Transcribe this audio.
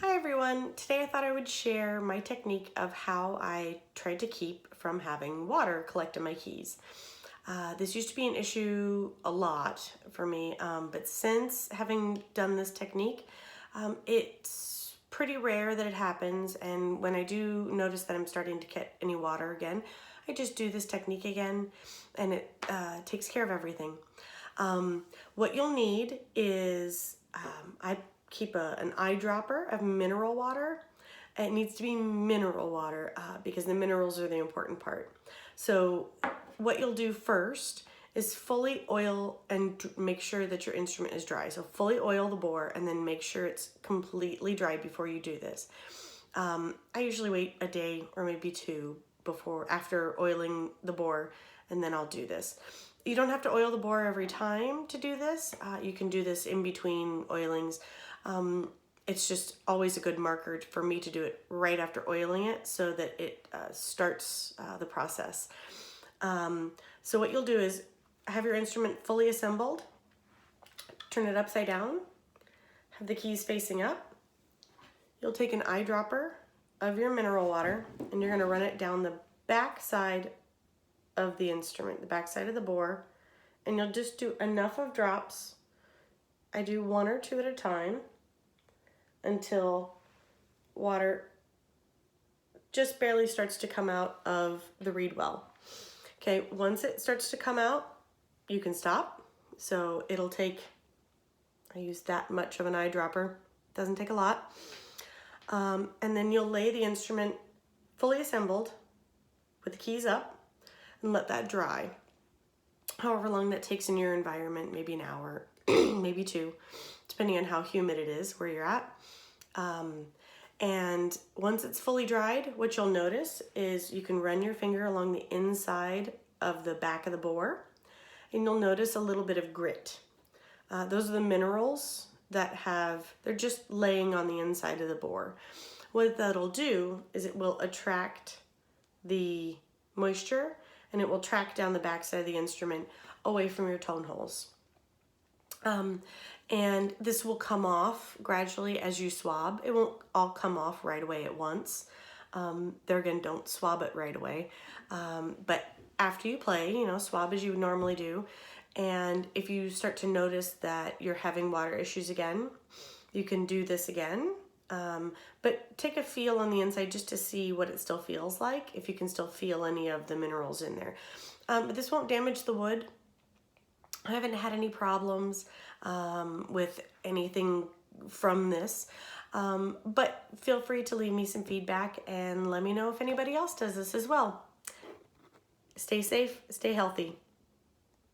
Hi everyone, today I thought I would share my technique of how I tried to keep from having water collect in my keys. This used to be an issue a lot for me, but since having done this technique, it's pretty rare that it happens, and when I do notice that I'm starting to get any water again, I just do this technique again, and it takes care of everything. What you'll need is, I keep an eyedropper of mineral water. It needs to be mineral water because the minerals are the important part. So what you'll do first is fully oil and make sure that your instrument is dry. So fully oil the bore and then make sure it's completely dry before you do this. I usually wait a day or maybe two after oiling the bore, and then I'll do this. You don't have to oil the bore every time to do this. You can do this in between oilings. It's just always a good marker for me to do it right after oiling it so that it starts the process. So what you'll do is have your instrument fully assembled, turn it upside down, have the keys facing up. You'll take an eyedropper of your mineral water and you're going to run it down the back side of the instrument, the back side of the bore, and you'll just do enough of drops. I do one or two at a time until water just barely starts to come out of the reed well. Okay, once it starts to come out, you can stop. So it'll take, I use that much of an eyedropper, doesn't take a lot. And then you'll lay the instrument fully assembled with the keys up and let that dry. However long that takes in your environment, maybe an hour, maybe two, depending on how humid it is where you're at. And once it's fully dried, what you'll notice is you can run your finger along the inside of the back of the bore, and you'll notice a little bit of grit. Those are the minerals that they're just laying on the inside of the bore. What that'll do is it will attract the moisture and it will track down the backside of the instrument away from your tone holes. And this will come off gradually as you swab. It won't all come off right away at once. There again, don't swab it right away. But after you play, swab as you would normally do. And if you start to notice that you're having water issues again, you can do this again. But take a feel on the inside just to see what it still feels like, if you can still feel any of the minerals in there. But this won't damage the wood. I haven't had any problems with anything from this, but feel free to leave me some feedback and let me know if anybody else does this as well. Stay safe, stay healthy.